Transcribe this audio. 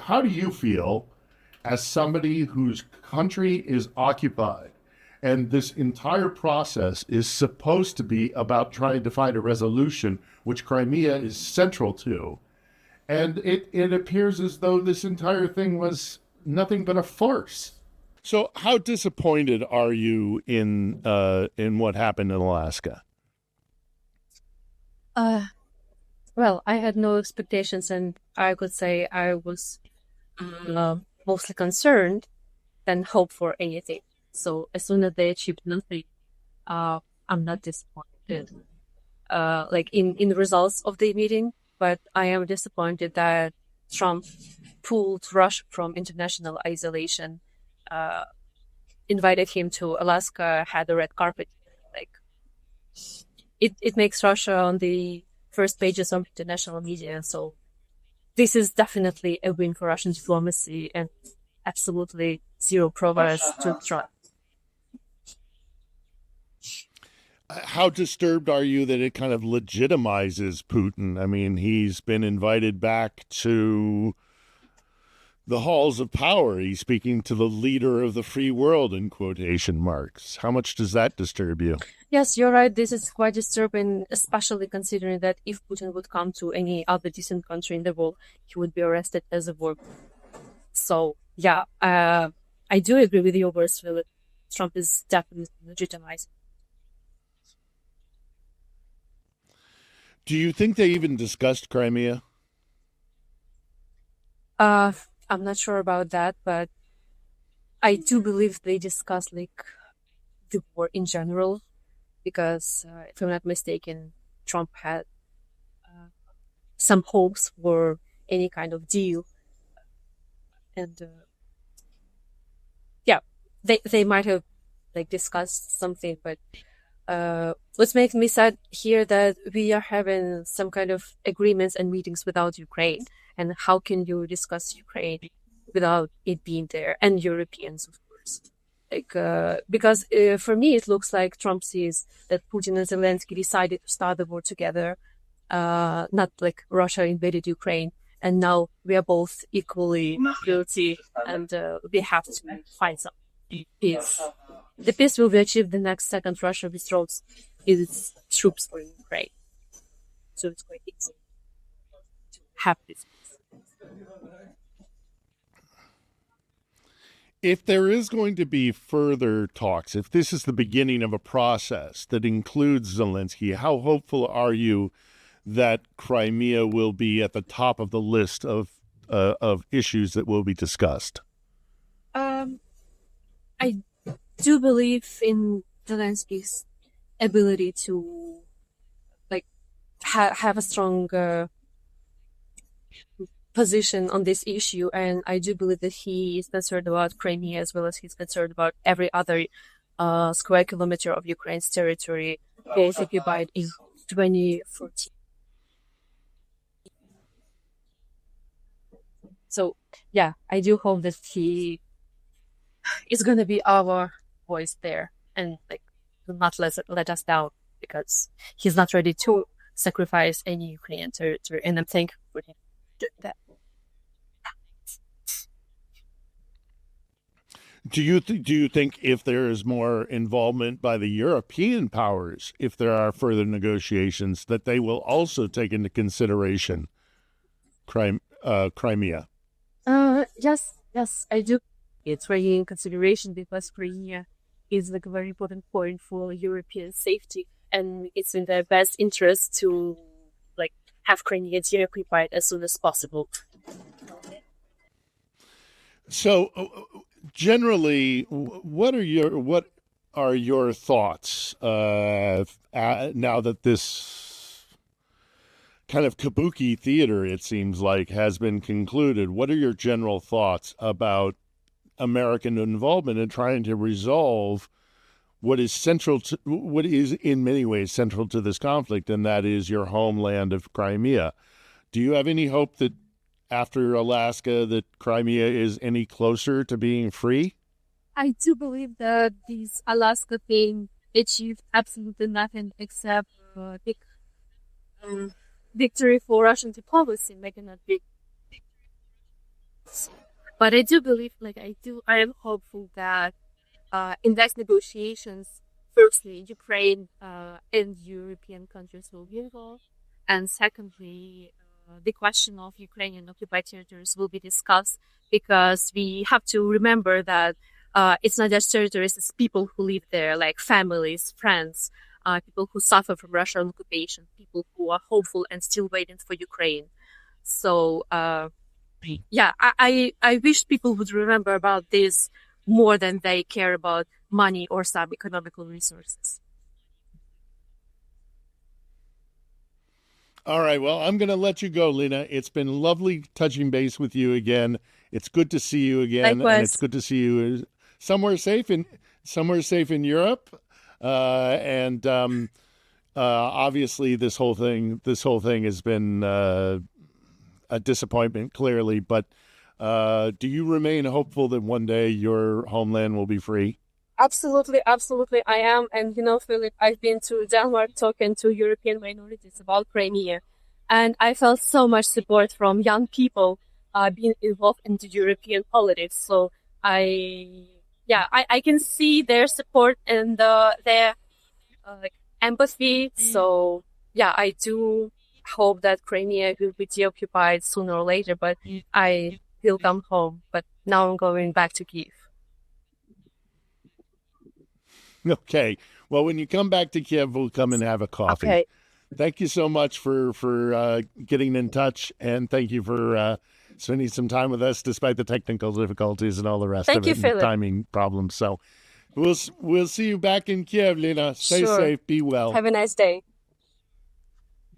How do you feel as somebody whose country is occupied and this entire process is supposed to be about trying to find a resolution, which Crimea is central to? And it appears as though this entire thing was nothing but a farce. So, how disappointed are you in what happened in Alaska? Uh, well, I had no expectations, and I could say I was mostly concerned than hope for anything. So as soon as they achieved nothing, uh, I'm not disappointed. Like in the results of the meeting, but I am disappointed that Trump pulled Russia from international isolation, uh, invited him to Alaska, had a red carpet. Like it makes Russia on the first pages of international media. So this is definitely a win for Russian diplomacy and absolutely zero progress to Trump. How disturbed are you that it kind of legitimizes Putin? I mean, he's been invited back to the halls of power. He's speaking to the leader of the free world in quotation marks. How much does that disturb you? Yes, you're right. This is quite disturbing, especially considering that if Putin would come to any other decent country in the world, he would be arrested as a war. So, yeah, I do agree with your words, Philip. Trump is definitely legitimized. Do you think they even discussed Crimea? Uh, I'm not sure about that, but I do believe they discussed like the war in general, because if I'm not mistaken, Trump had uh, some hopes for any kind of deal, and yeah, they might have like discussed something, but what makes me sad here that we are having some kind of agreements and meetings without Ukraine. And how can you discuss Ukraine without it being there and Europeans, of course? Like, because for me, it looks like Trump sees that Putin and Zelensky decided to start the war together, not like Russia invaded Ukraine. And now we are both equally guilty, and we have to find some peace. The peace will be achieved the next second Russia withdraws its troops from Ukraine. So it's quite easy to have this peace. If there is going to be further talks, if this is the beginning of a process that includes Zelensky, how hopeful are you that Crimea will be at the top of the list of issues that will be discussed? Um, I do believe in Zelensky's ability to like have a strong position on this issue, and I do believe that he is concerned about Crimea as well as he's concerned about every other square kilometer of Ukraine's territory both occupied in 2014. So yeah, I do hope that he is going to be our voice there and like will not let us down, because he's not ready to sacrifice any Ukrainian territory, and I'm thankful for him doing that. Do you think if there is more involvement by the European powers, if there are further negotiations, that they will also take into consideration Crimea? Yes, I do. It's very in consideration because Crimea is like a very important point for European safety, and it's in their best interest to like have Crimea deoccupied as soon as possible. So, generally, what are your thoughts now that this kind of kabuki theater, it seems like, has been concluded? What are your general thoughts about American involvement in trying to resolve what is in many ways central to this conflict, and that is your homeland of Crimea? Do you have any hope that after Alaska that Crimea is any closer to being free? I do believe that this Alaska thing achieved absolutely nothing except big um, victory for Russian diplomacy, making a big. But I do believe, I am hopeful that in these negotiations, firstly, Ukraine and European countries will be involved, and secondly, the question of Ukrainian occupied territories will be discussed because we have to remember that it's not just territories; it's people who live there, like families, friends, people who suffer from Russian occupation, people who are hopeful and still waiting for Ukraine. So yeah, I wish people would remember about this more than they care about money or some economical resources. All right. Well, I'm going to let you go, Lina. It's been lovely touching base with you again. It's good to see you again, and it's Likewise. good to see you somewhere safe in Europe. And obviously, this whole thing has been a disappointment, clearly. But do you remain hopeful that one day your homeland will be free? Absolutely, absolutely, I am. And Philip, I've been to Denmark talking to European minorities about Crimea, and I felt so much support from young people being involved in the European politics. So I can see their support and their like empathy. So yeah, I do hope that Crimea will be deoccupied sooner or later, but I will come home. But now I'm going back to Kiev. Okay. Well, when you come back to Kiev, we'll come and have a coffee. Okay. Thank you so much for getting in touch, and thank you for spending some time with us despite the technical difficulties and all the rest Thank of you, it and Philip. timing problems. So we'll see you back in Kiev, Lina. Stay Sure. safe, be well. Have a nice day.